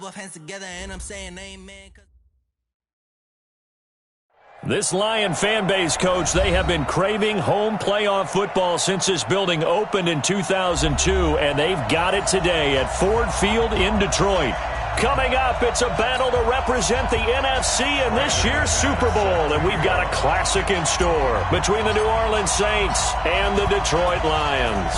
both hands together and I'm saying amen. This Lion fan base, Coach, they have been craving home playoff football since this building opened in 2002, and they've got it today at Ford Field in Detroit. Coming up, it's a battle to represent the NFC in this year's Super Bowl, and we've got a classic in store between the New Orleans Saints and the Detroit Lions.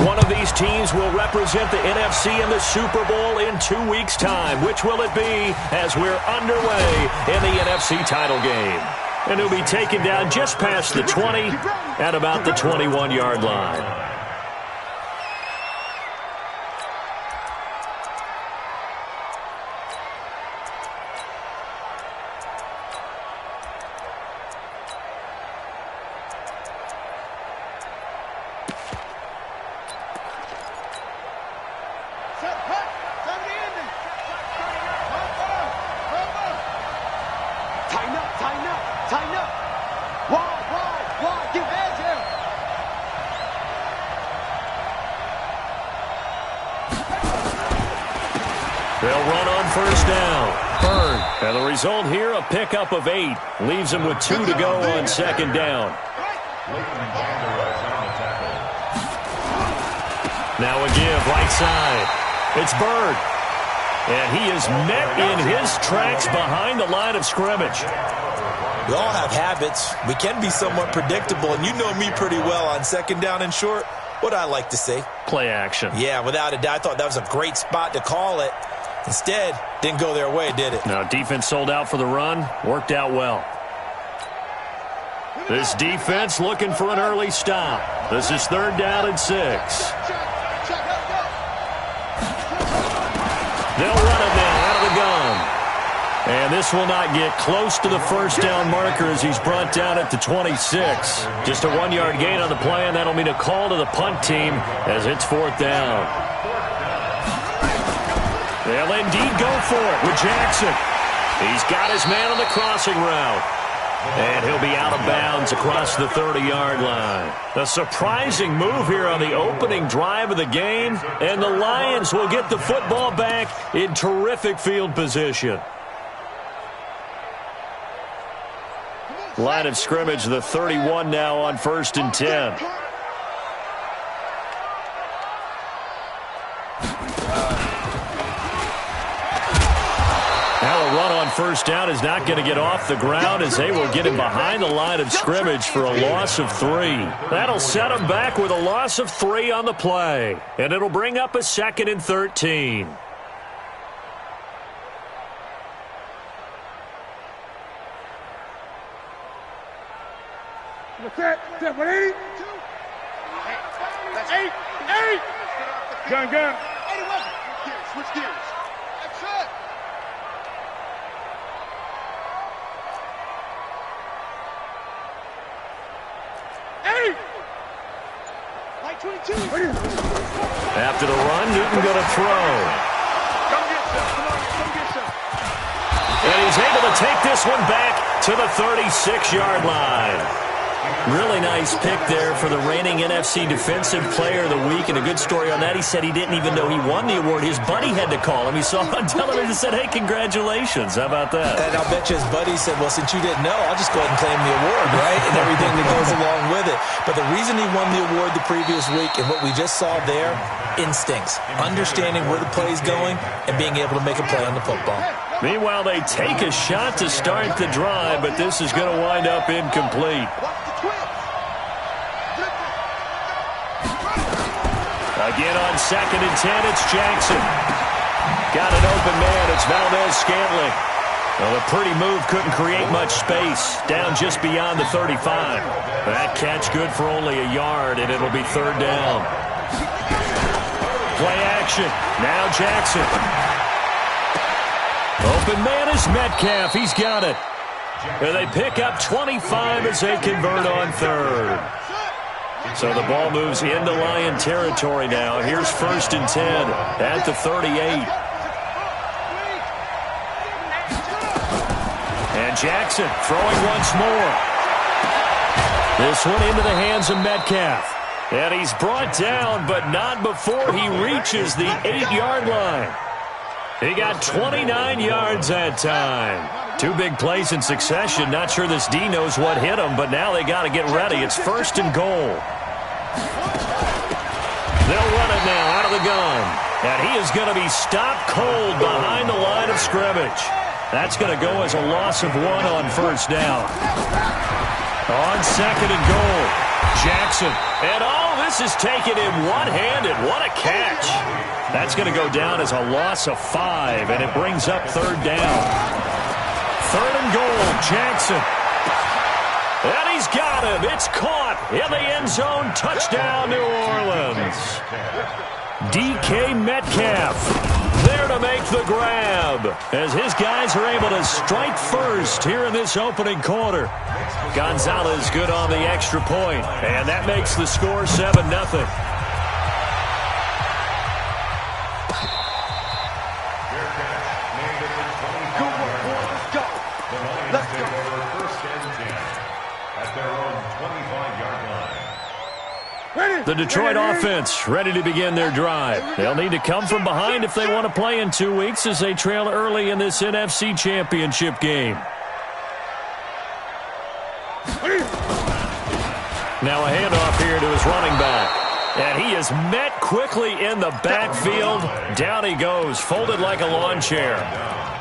One of these teams will represent the NFC in the Super Bowl in 2 weeks' time. Which will it be as we're underway in the NFC title game? And he'll be taken down just past the 20 at about the 21-yard line. They'll run on first down. Bird. And the result here, a pickup of 8. Leaves him with 2 to go on second down. Now a give, right side. It's Bird. And he is met in his tracks behind the line of scrimmage. We all have habits. We can be somewhat predictable, and you know me pretty well on second down and short. What I like to say? Play action. Yeah, without a doubt. I thought that was a great spot to call it. Instead, didn't go their way, did it? Now, defense sold out for the run. Worked out well. This defense looking for an early stop. This is 3rd down and 6. They'll run it now out of the gun. And this will not get close to the first down marker as he's brought down at the 26. Just a 1-yard gain on the play, and that'll mean a call to the punt team as it's 4th down. They'll indeed go for it with Jackson. He's got his man on the crossing route. And he'll be out of bounds across the 30-yard line. A surprising move here on the opening drive of the game. And the Lions will get the football back in terrific field position. Line of scrimmage, the 31 now on 1st and 10. Now a run on first down is not going to get off the ground as they will get him behind the line of scrimmage for a loss of 3. That'll set him back with a loss of 3 on the play. And it'll bring up a 2nd and 13. Set, 180. That's 8. Gun. 81. Switch gears. That's it. 8. Light 22. After the run, Newton going to throw. Come get some. And he's able to take this one back to the 36-yard line. Really nice pick there for the reigning NFC Defensive Player of the Week, and a good story on that. He said he didn't even know he won the award. His buddy had to call him. He saw him on television and said, hey, congratulations. How about that? And I'll bet you his buddy said, well, since you didn't know, I'll just go ahead and claim the award, right? And everything that goes along with it. But the reason he won the award the previous week and what we just saw there, instincts, understanding where the play's going and being able to make a play on the football. Meanwhile, they take a shot to start the drive, but this is going to wind up incomplete. Again on 2nd and 10, it's Jackson. Got an open man, it's Valdez-Scantling. Well, a pretty move couldn't create much space. Down just beyond the 35. That catch good for only a yard, and it'll be 3rd down. Play action. Now Jackson. Open man is Metcalf. He's got it. And they pick up 25 as they convert on 3rd. So the ball moves into Lion territory now. Here's 1st and 10 at the 38. And Jackson throwing once more. This one into the hands of Metcalf. And he's brought down, but not before he reaches the 8-yard line. He got 29 yards that time. 2 big plays in succession. Not sure this D knows what hit him, but now they got to get ready. It's 1st and goal. They'll run it now out of the gun. And he is going to be stopped cold behind the line of scrimmage. That's going to go as a loss of 1 on 1st down. On 2nd and goal, Jackson. And this is taken in one-handed. What a catch. That's going to go down as a loss of 5, and it brings up 3rd down. 3rd and goal, Jackson. And he's got him. It's caught in the end zone. Touchdown, New Orleans. DK Metcalf there to make the grab as his guys are able to strike first here in this opening quarter. Gonzalez good on the extra point, and that makes the score 7-0. The Detroit offense ready to begin their drive. They'll need to come from behind if they want to play in 2 weeks as they trail early in this NFC Championship game. Now a handoff here to his running back. And he is met quickly in the backfield. Down he goes, folded like a lawn chair.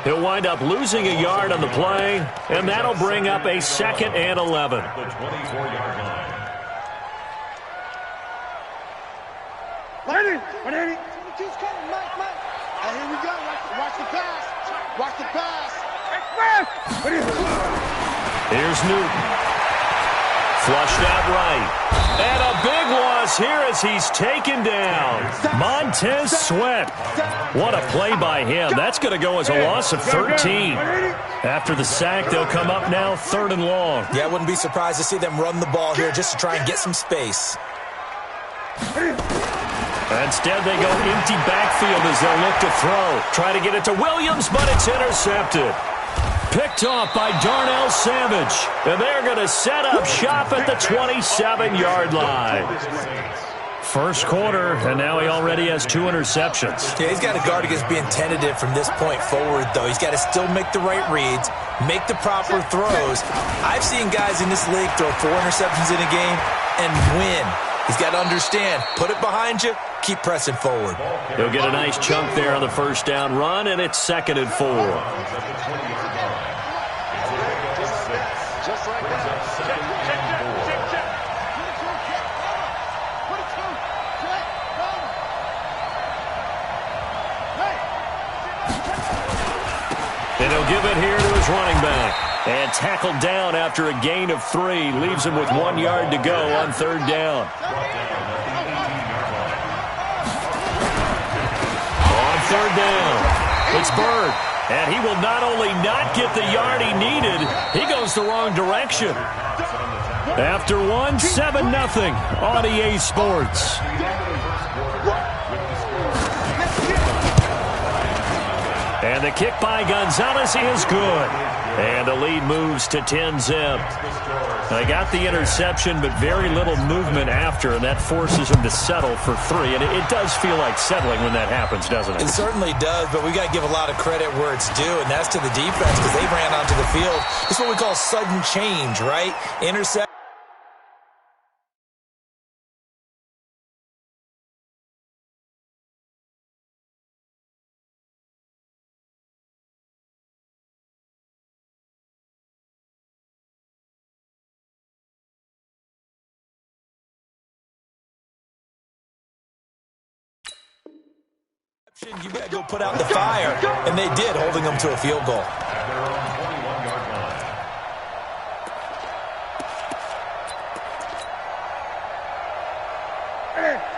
He'll wind up losing a yard on the play, and that'll bring up a 2nd and 11. The 24-yard line. Here we go. Watch the pass. Watch the pass. Here's Newton. Flushed out right. And a big loss here as he's taken down. Montez Sweat. What a play by him. That's going to go as a loss of 13. After the sack, they'll come up now 3rd and long. Yeah, I wouldn't be surprised to see them run the ball here just to try and get some space. Instead, they go empty backfield as they'll look to throw. Try to get it to Williams, but it's intercepted. Picked off by Darnell Savage. And they're going to set up shop at the 27-yard line. First quarter, and now he already has 2 interceptions. Yeah, he's got to guard against being tentative from this point forward, though. He's got to still make the right reads, make the proper throws. I've seen guys in this league throw 4 interceptions in a game and win. He's got to understand, put it behind you, keep pressing forward. He'll get a nice chunk there on the 1st down run, and it's 2nd and 4. Just like that. And he'll give it here to his running back. And tackled down after a gain of 3. Leaves him with 1 yard to go on 3rd down. On 3rd down, it's Bird. And he will not only not get the yard he needed, he goes the wrong direction. After 1, 7-0 on EA Sports. And the kick by Gonzalez is good. And the lead moves to 10-zip. They got the interception, but very little movement after, and that forces them to settle for 3. And it does feel like settling when that happens, doesn't it? It certainly does, but we got to give a lot of credit where it's due, and that's to the defense because they ran onto the field. It's what we call sudden change, right? Intercept. You better go put out the fire, and they did, holding them to a field goal.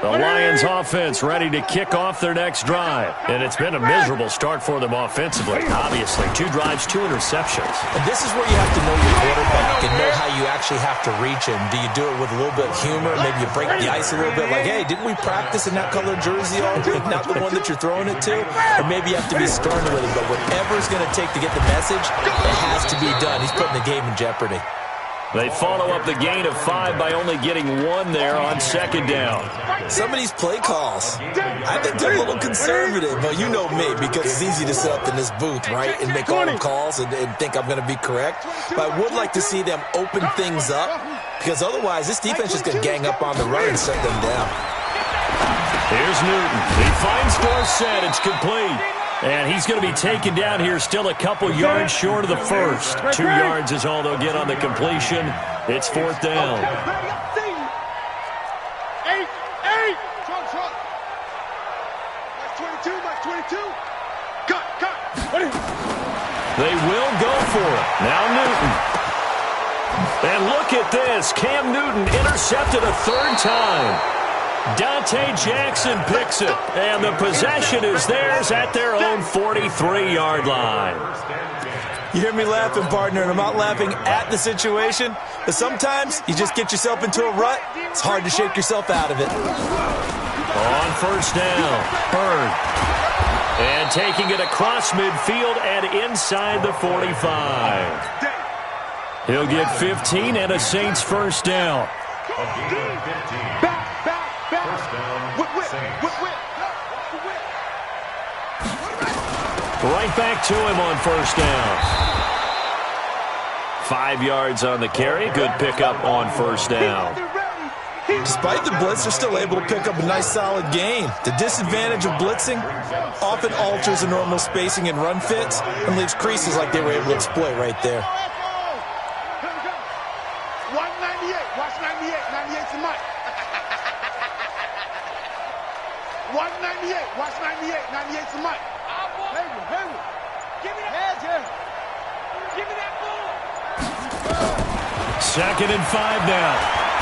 The Lions offense ready to kick off their next drive. And it's been a miserable start for them offensively. Obviously, 2 drives, 2 interceptions. And this is where you have to know your quarterback and know how you actually have to reach him. Do you do it with a little bit of humor? Maybe you break the ice a little bit like, hey, didn't we practice in that colored jersey all week? Not the one that you're throwing it to? Or maybe you have to be stern with it. But whatever it's going to take to get the message, it has to be done. He's putting the game in jeopardy. They follow up the gain of 5 by only getting 1 there on second down. Some of these play calls, I think they're a little conservative, but you know me, because it's easy to sit up in this booth, right, and make all the calls and think I'm going to be correct. But I would like to see them open things up, because otherwise this defense is going to gang up on the run and shut them down. Here's Newton. He finds Dorsett. It's complete. And he's going to be taken down here still a couple yards short of the first. 2 yards is all they'll get on the completion. It's 4th down. 8. Truck. That's 22. Cut. They will go for it. Now Newton. And look at this. Cam Newton intercepted a 3rd time. Dante Jackson picks it, and the possession is theirs at their own 43-yard line. You hear me laughing, partner, and I'm not laughing at the situation, but sometimes you just get yourself into a rut. It's hard to shake yourself out of it. On 1st down, Bird. And taking it across midfield and inside the 45. He'll get 15 and a Saints 1st down. Right back to him on 1st down. 5 yards on the carry. Good pickup on 1st down. Despite the blitz, they're still able to pick up a nice solid gain. The disadvantage of blitzing often alters the normal spacing and run fits and leaves creases like they were able to exploit right there. 198. Watch 98. 98's the mic. 198. Watch 98. 98's the mic. Hayward. Give me that. Give me that ball. 2nd and 5 now.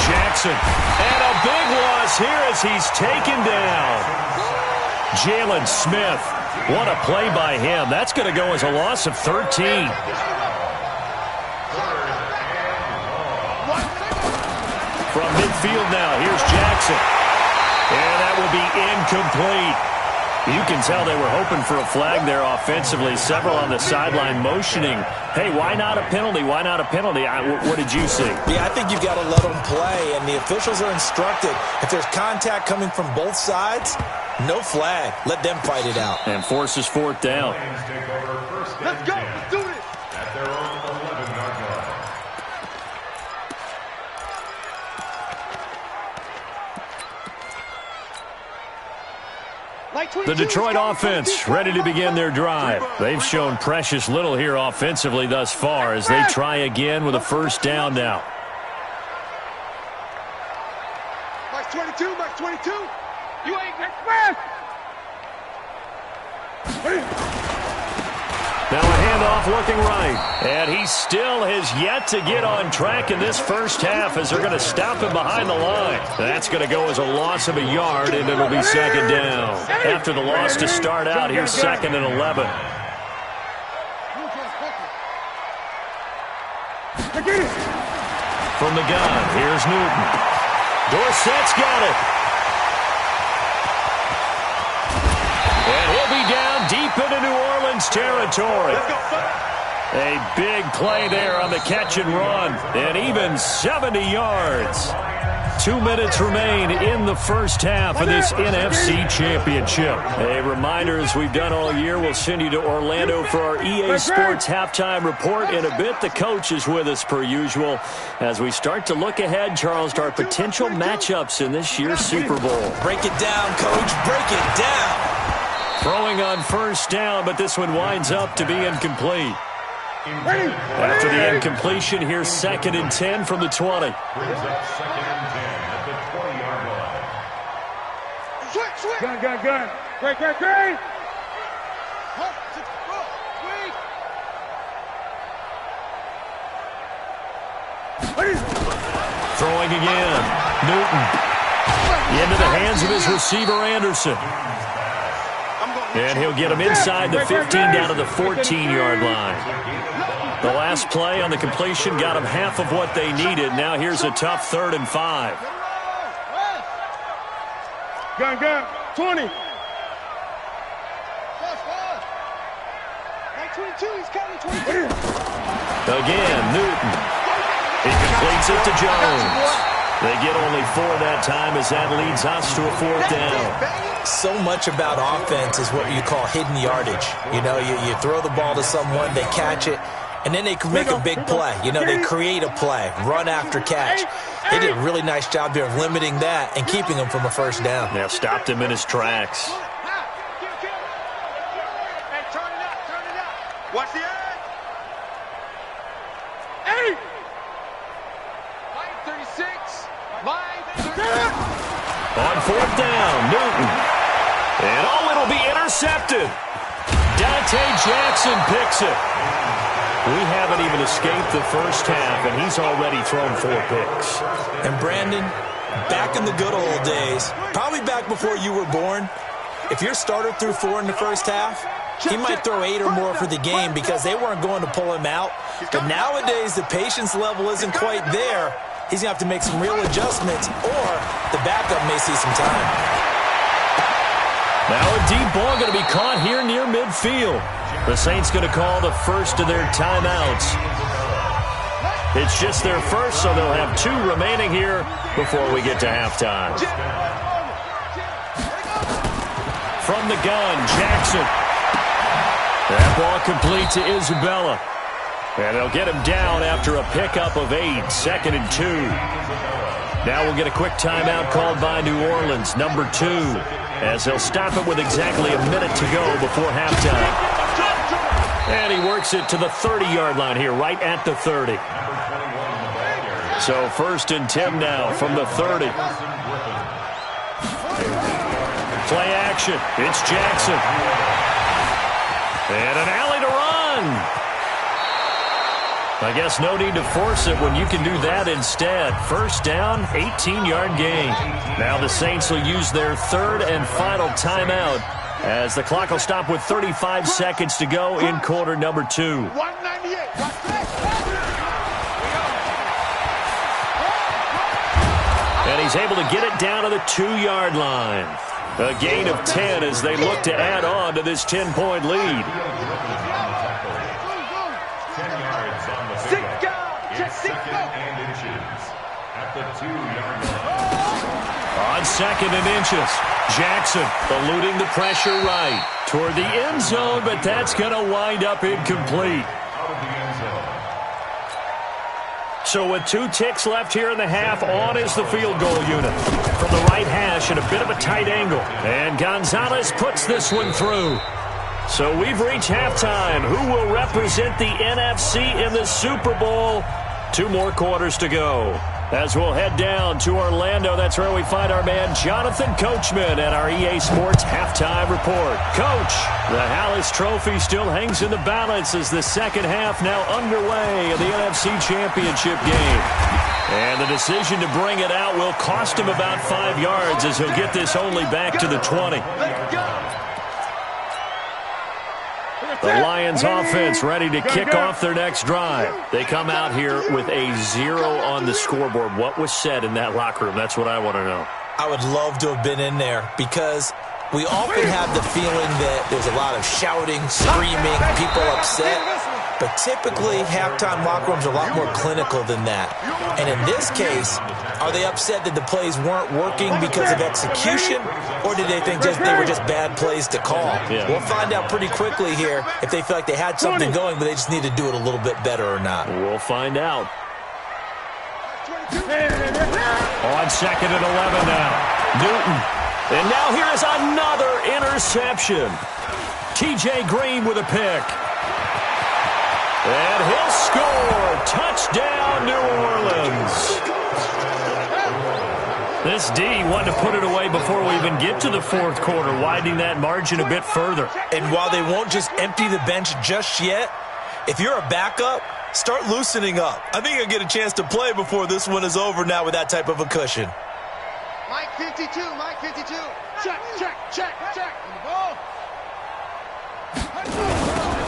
Jackson. And a big loss here as he's taken down. Jalen Smith. What a play by him. That's going to go as a loss of 13. From midfield now, here's Jackson. And that will be incomplete. You can tell they were hoping for a flag there offensively. Several on the sideline motioning, hey, why not a penalty? Why not a penalty? What did you see? Yeah, I think you've got to let them play, and the officials are instructed. If there's contact coming from both sides, no flag. Let them fight it out. And forces 4th down. Let's go. Let's do this. At their own 11-yard line. The Detroit offense ready to begin their drive. They've shown precious little here offensively thus far as they try again with a 1st down now. Max 22. You ain't express. Now a handoff looking right. And he still has yet to get on track in this 1st half as they're going to stop him behind the line. That's going to go as a loss of a yard, and it'll be 2nd down. After the loss to start out, here's 2nd and 11. From the gun, here's Newton. Dorsett's got it. And he'll be down deep into New Orleans territory. A big play there on the catch and run, and even 70 yards. 2 minutes remain in the 1st half of this NFC Championship. A reminder, as we've done all year, we'll send you to Orlando for our EA Sports halftime report. In a bit, the coach is with us per usual as we start to look ahead, Charles, to our potential matchups in this year's Super Bowl. Break it down, Coach. Break it down. Throwing on 1st down, but this one winds up to be incomplete. After the incompletion, here's 2nd and 10 from the 20. Brings up 2nd and 10 at the 20-yard line. Switch. Gun. Great. Throwing again. Newton. Into the hands of his receiver, Anderson. And he'll get him inside the 15 down to the 14-yard line. The last play on the completion got him half of what they needed. Now here's a tough 3rd and 5. Gun. 20. 22. He's coming. 22. Again, Newton. He can Completes it to Jones. They get only 4 that time as that leads us to a 4th down. So much about offense is what you call hidden yardage. You know, you throw the ball to someone, they catch it, and then they can make a big play. You know, they create a play, run after catch. They did a really nice job here of limiting that and keeping him from a first down. Yeah, stopped him in his tracks. Hey, turn it up. Watch the edge. 8. Line 36. Line 36. On 4th down, Newton. And it'll be intercepted. Dante Jackson picks it. We haven't even escaped the first half, and he's already thrown 4 picks. And Brandon, back in the good old days, probably back before you were born, if your starter threw 4 in the first half, he might throw 8 or more for the game because they weren't going to pull him out. But nowadays, the patience level isn't quite there. He's going to have to make some real adjustments, or the backup may see some time. Now a deep ball going to be caught here near midfield. The Saints going to call the first of their timeouts. It's just their first, so they'll have 2 remaining here before we get to halftime. From the gun, Jackson. That ball complete to Isabella. And they'll get him down after a pickup of 8, 2nd and 2. Now we'll get a quick timeout called by New Orleans, number 2, as they'll stop it with exactly a minute to go before halftime. And he works it to the 30-yard line here, right at the 30. So 1st and 10 now from the 30. Play action. It's Jackson. And an alley to run. I guess no need to force it when you can do that instead. 1st down, 18-yard gain. Now the Saints will use their 3rd and final timeout as the clock will stop with 35 seconds to go in quarter number 2. 198. And he's able to get it down to the 2-yard line. A gain of 10 as they look to add on to this 10-point lead. 10 yards on the pickup. It's 2nd and inches at the 2-yard line. On 2nd and inches, Jackson eluding the pressure right toward the end zone, but that's going to wind up incomplete. Out of the end zone. So with 2 ticks left here in the half, on is the field goal unit. From the right hash at a bit of a tight angle. And Gonzalez puts this one through. So we've reached halftime. Who will represent the NFC in the Super Bowl? 2 more quarters to go. As we'll head down to Orlando, that's where we find our man Jonathan Coachman at our EA Sports Halftime Report. Coach, the Hallis Trophy still hangs in the balance as the second half now underway in the NFC Championship game. And the decision to bring it out will cost him about 5 yards as he'll get this only back to the 20. The Lions offense ready to kick off their next drive. They come out here with a 0 on the scoreboard. What was said in that locker room? That's what I want to know. I would love to have been in there because we often have the feeling that there's a lot of shouting, screaming, people upset. But typically, halftime locker rooms are a lot more clinical than that. And in this case, are they upset that the plays weren't working because of execution, or did they think they were just bad plays to call? Yeah. We'll find out pretty quickly here if they feel like they had something going, but they just need to do it a little bit better or not. We'll find out. On 2nd and 11 now. Newton. And now here is another interception. T.J. Green with a pick. And he'll score. Touchdown, New Orleans. This D wanted to put it away before we even get to the 4th quarter, widening that margin a bit further. And while they won't just empty the bench just yet, if you're a backup, start loosening up. I think you'll get a chance to play before this one is over now with that type of a cushion. Mike 52, Mike 52. Check.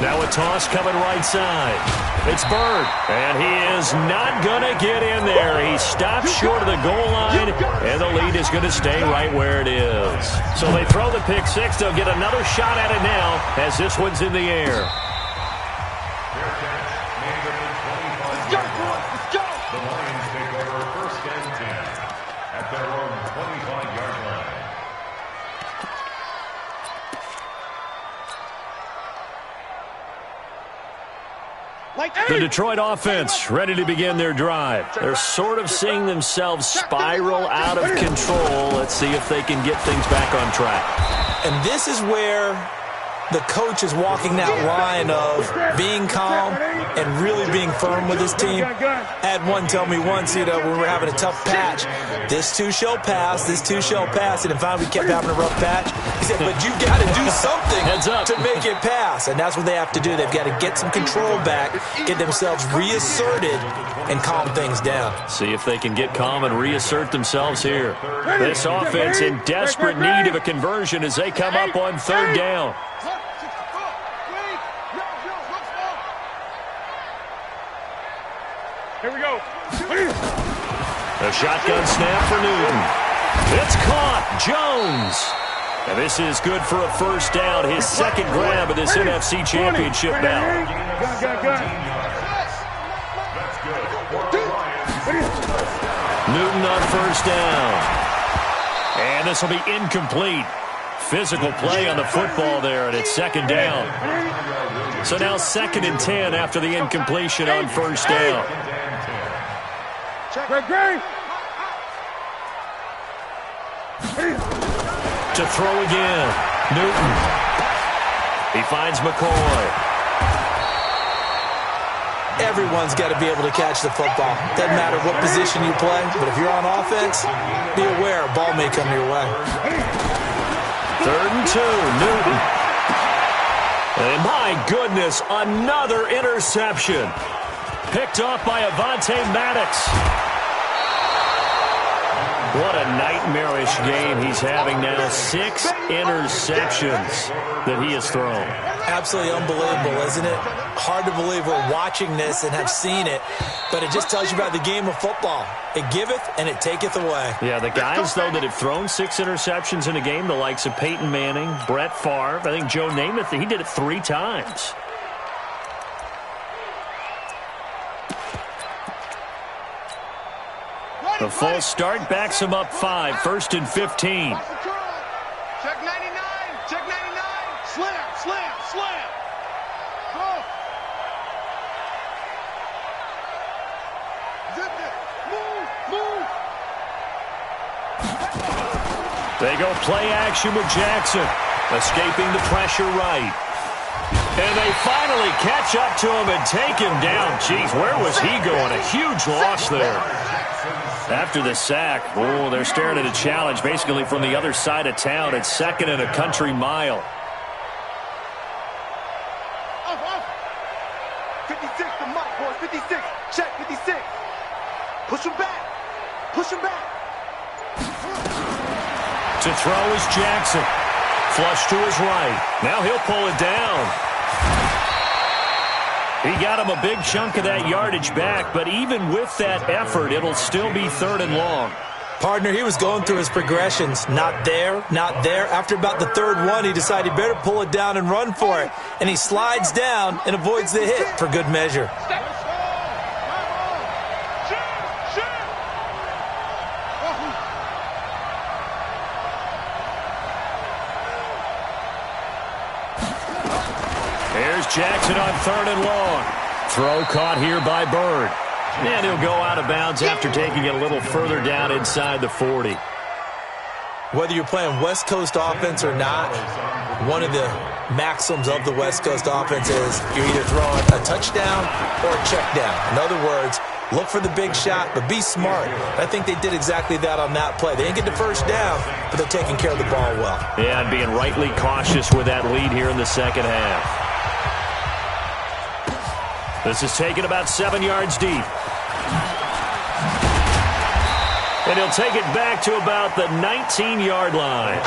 Now a toss coming right side. It's Bird, and he is not going to get in there. He stopped short of the goal line, and the lead is going to stay right where it is. So they throw the pick 6. They'll get another shot at it now as this one's in the air. Fair catch made at the 25-yard line. The Lions The Detroit offense ready to begin their drive. They're sort of seeing themselves spiral out of control. Let's see if they can get things back on track. And this is where the coach is walking that line of being calm and really being firm with his team. I had one tell me once, when we were having a tough patch, this too shall pass, this too shall pass. And finally we kept having a rough patch. He said, but you've got to do something to make it pass. And that's what they have to do. They've got to get some control back, get themselves reasserted, and calm things down. See if they can get calm and reassert themselves here. This offense in desperate need of a conversion as they come up on third down. Here we go. A shotgun snap for Newton. It's caught. Jones. And this is good for a first down. His second grab of this NFC Championship bout. Newton on first down. And this will be incomplete. Physical play on the football there, and it's second down. So now 2nd and 10 after the incompletion on first down. To throw again. Newton. He finds McCoy. Everyone's got to be able to catch the football. Doesn't matter what position you play, but if you're on offense, be aware a ball may come your way. 3rd and 2. Newton. And my goodness, another interception. Picked off by Avonte Maddox. What a nightmarish game he's having now. 6 interceptions that he has thrown. Absolutely unbelievable, isn't it? Hard to believe we're watching this and have seen it, but it just tells you about the game of football. It giveth and it taketh away. Yeah, the guys, though, that have thrown 6 interceptions in a game, the likes of Peyton Manning, Brett Favre, I think Joe Namath, he did it 3 times. The false start backs him up 5, 1st and 15. Check 99, check 99. Slam, slam, slam. Go. Zip it. Move, move. They go play action with Jackson, escaping the pressure right. And they finally catch up to him and take him down. Jeez, where was he going? A huge loss there. After the sack, they're staring at a challenge basically from the other side of town. It's 2nd and a country mile. 56 to Mike, boys. 56. Check 56. Push him back. Push him back. To throw is Jackson. Flush to his right. Now he'll pull it down. He got him a big chunk of that yardage back, but even with that effort, it'll still be 3rd and long. Partner, he was going through his progressions. Not there, not there. After about the 3rd one, he decided he better pull it down and run for it. And he slides down and avoids the hit for good measure. Here's Jackson on 3rd and long. Throw caught here by Bird. And he'll go out of bounds after taking it a little further down inside the 40. Whether you're playing West Coast offense or not, one of the maxims of the West Coast offense is you're either throwing a touchdown or a check down. In other words, look for the big shot, but be smart. I think they did exactly that on that play. They didn't get the first down, but they're taking care of the ball well. Yeah, and being rightly cautious with that lead here in the second half. This is taken about 7 yards deep. And he'll take it back to about the 19-yard line.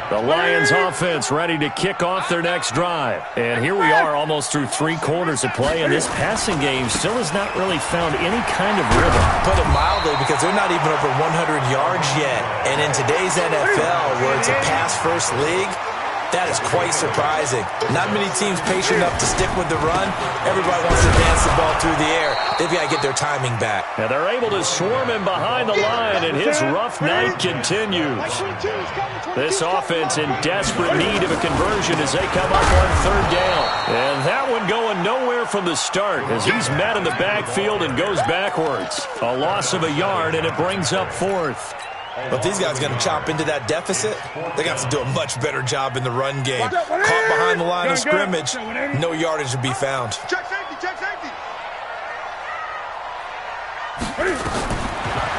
The Lions offense ready to kick off their next drive. And here we are almost through 3 quarters of play, and this passing game still has not really found any kind of rhythm. Put it mildly, because they're not even over 100 yards yet. And in today's NFL, where it's a pass-first league, That is quite surprising. Not many teams patient enough to stick with the run. Everybody wants to dance the ball through the air. They've got to get their timing back. And they're able to swarm him behind the line, and his rough night continues. This offense in desperate need of a conversion as they come up on third down. And that one going nowhere from the start as he's met in the backfield and goes backwards. A loss of a yard, and it brings up fourth. But if these guys are going to chop into that deficit, they got to do a much better job in the run game. Caught behind the line of scrimmage, no yardage to be found. Check safety, check safety.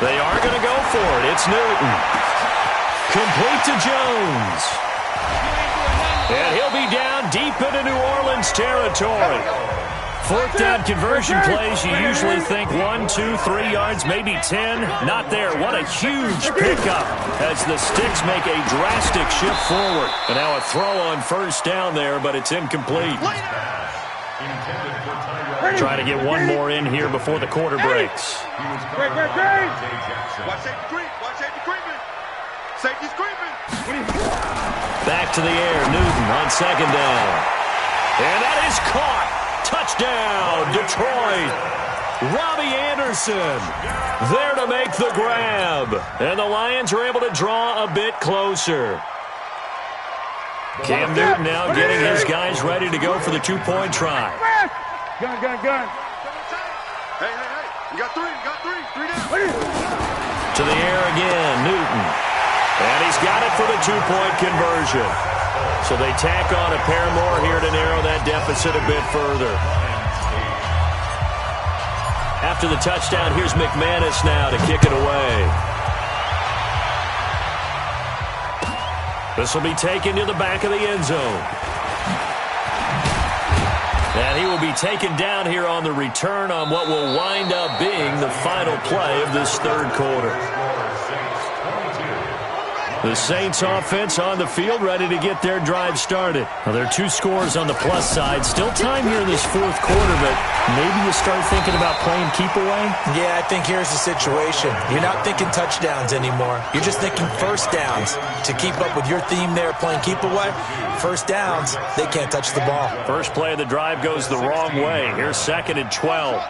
They are going to go for it. It's Newton. Complete to Jones. And he'll be down deep into New Orleans territory. Fourth down conversion plays, you usually think 1, 2, 3 yards, maybe 10. Not there. What a huge pickup as the Sticks make a drastic shift forward. And now a throw on first down there, but it's incomplete. Try to get one more in here before the quarter breaks. Great. Watch safety creep. Watch safety creeping. Safety's creeping. Back to the air. Newton on second down. And that is caught. Touchdown, Detroit. Robbie Anderson there to make the grab. And the Lions are able to draw a bit closer. Cam Newton now getting his guys ready to go for the two-point try. Gun. Hey. You got three. Three down. To the air again, Newton. And he's got it for the two-point conversion. So they tack on a pair more here to narrow that deficit a bit further. After the touchdown, here's McManus now to kick it away. This will be taken to the back of the end zone. And he will be taken down here on the return on what will wind up being the final play of this third quarter. The Saints offense on the field ready to get their drive started. Now, there are 2 scores on the plus side. Still time here in this fourth quarter, but maybe you start thinking about playing keep away? Yeah, I think here's the situation. You're not thinking touchdowns anymore. You're just thinking first downs. To keep up with your theme there, playing keep away, first downs, they can't touch the ball. First play of the drive goes the wrong way. Here's 2nd and 12.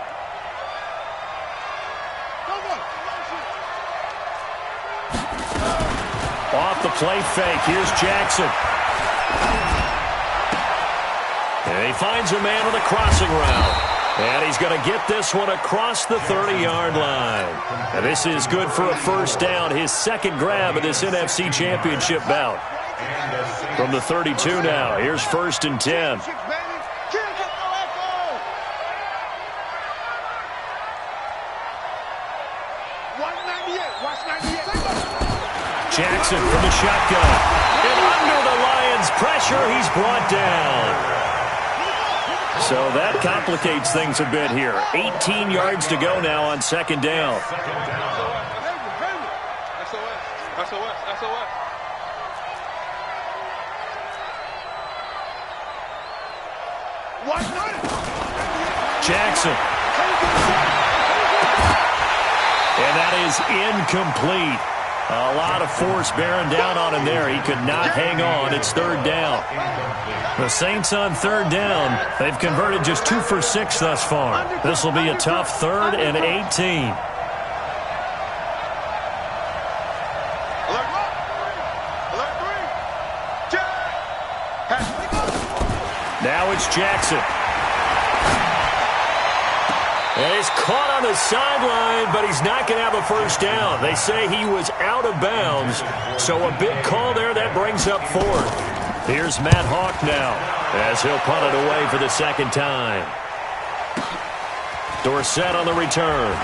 Off the play fake. Here's Jackson. And he finds a man on the crossing route. And he's going to get this one across the 30-yard line. And this is good for a first down. His second grab of this NFC Championship bout. From the 32 now. Here's 1st and 10. Jackson from the shotgun. And under the Lions' pressure, he's brought down. So that complicates things a bit here. 18 yards to go now on 2nd down. SOS. Jackson. And that is incomplete. A lot of force bearing down on him there. He could not hang on. It's 3rd down. The Saints on 3rd down. They've converted just 2 for 6 thus far. This will be a tough 3rd and 18. Now it's Jackson. And he's caught on the sideline, but he's not going to have a first down. They say he was out of bounds, so a big call there that brings up 4th. Here's Matt Hawk now as he'll punt it away for the 2nd time. Dorsett on the return.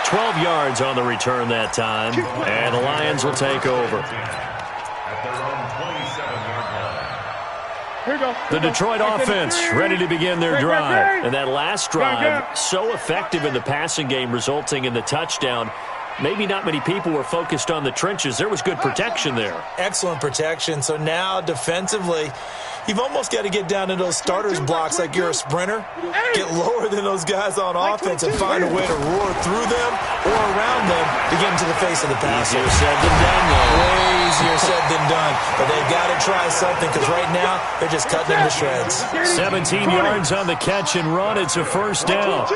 12 yards on the return that time, and the Lions will take over. The Detroit offense ready to begin their drive. And that last drive, so effective in the passing game, resulting in the touchdown. Maybe not many people were focused on the trenches. There was good protection there. Excellent protection. So now defensively, You've almost got to get down to those starters blocks like you're a sprinter. Get lower than those guys on offense and find a way to roar through them or around them to get into the face of the passer. Easier said than done, though. Way easier said than done. But they've got to try something because right now they're just cutting them to shreds. 17 yards on the catch and run. It's a first down.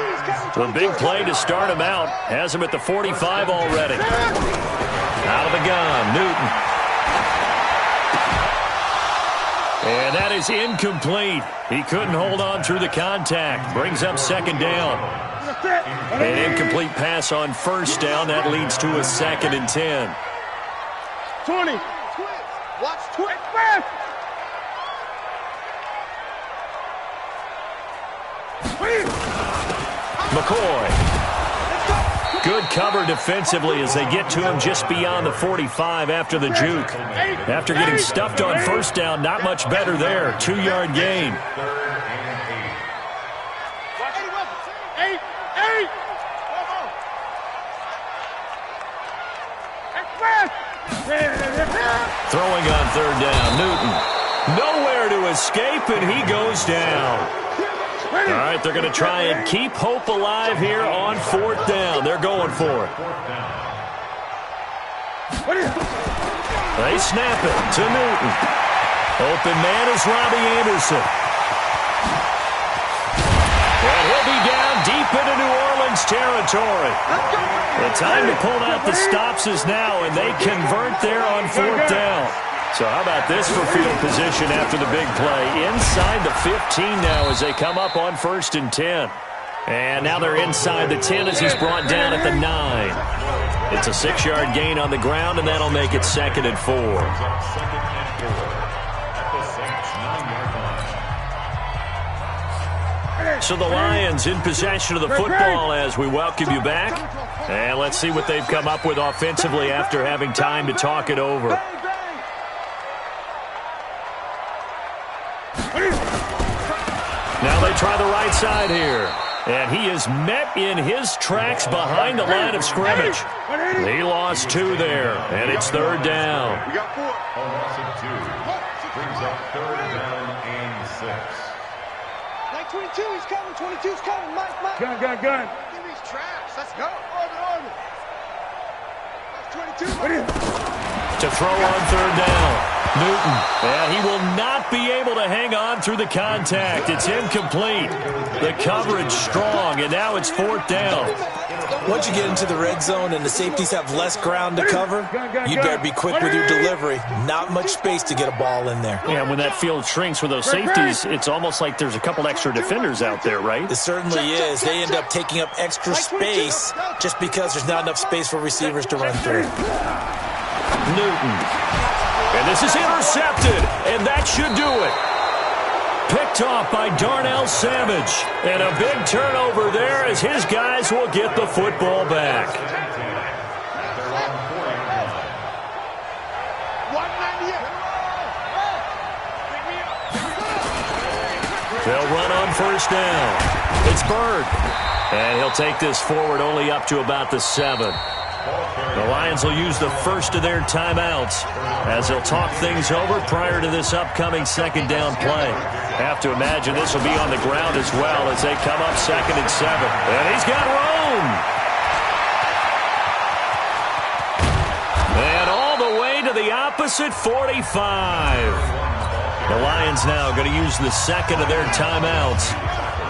The big play to start him out has him at the 45 already. Out of the gun, Newton. And that is incomplete. He couldn't hold on through the contact. Brings up second down. An incomplete pass on first down. That leads to a 2nd and 10. 20. Watch twitch, man. McCoy. Good cover defensively as they get to him just beyond the 45 after the juke. After getting stuffed on first down, not much better there. 2-yard gain. Throwing on third down, Newton. Nowhere to escape, and he goes down. All right, they're going to try and keep hope alive here on 4th down. They're going for it. They snap it to Newton. Open man is Robbie Anderson. And he'll be down deep into New Orleans territory. The time to pull out the stops is now, and they convert there on 4th down. So how about this for field position after the big play? Inside the 15 now as they come up on 1st and 10. And now they're inside the 10 as he's brought down at the 9. It's a 6-yard gain on the ground, and that'll make it 2nd and 4. So the Lions in possession of the football as we welcome you back. And let's see what they've come up with offensively after having time to talk it over. Now they try the right side here. And he is met in his tracks behind the line of scrimmage. He lost 2 there, and it's 3rd down. A loss of 2. Brings up 3rd down and 6. Like 22, he's coming. 22's coming. Mike. Gun. Give me his tracks. Let's go. Orbit. That's 22. To throw on 3rd down. Newton, and he will not be able to hang on through the contact. It's incomplete. The coverage strong, and now it's 4th down. Once you get into the red zone and the safeties have less ground to cover, you better be quick with your delivery. Not much space to get a ball in there. Yeah, when that field shrinks with those safeties, it's almost like there's a couple extra defenders out there, right? It certainly is. They end up taking up extra space just because there's not enough space for receivers to run through. Newton. And this is intercepted, and that should do it. Picked off by Darnell Savage. And a big turnover there as his guys will get the football back. They'll run on 1st down. It's Bird. And he'll take this forward only up to about the 7. The Lions will use the first of their timeouts as they'll talk things over prior to this upcoming 2nd down play. Have to imagine this will be on the ground as well as they come up 2nd and 7. And he's got room. And all the way to the opposite 45. The Lions now going to use the 2nd of their timeouts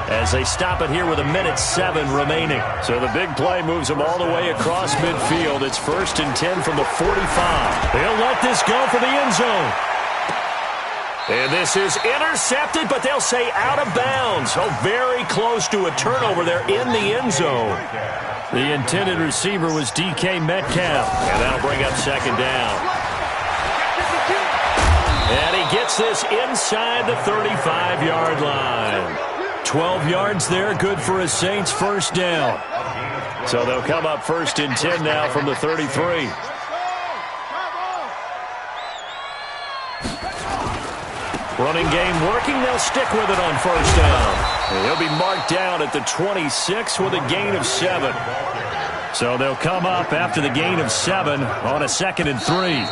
as they stop it here with 1:07 remaining. So the big play moves them all the way across midfield. It's 1st and 10 from the 45. They'll let this go for the end zone. And this is intercepted, but they'll say out of bounds. Oh, very close to a turnover there in the end zone. The intended receiver was DK Metcalf, and that'll bring up 2nd down. And he gets this inside the 35-yard line. 12 yards there, good for a Saints 1st down. So they'll come up 1st and 10 now from the 33. Running game working, they'll stick with it on 1st down. And he'll be marked down at the 26 with a gain of 7. So they'll come up after the gain of 7 on a 2nd and 3.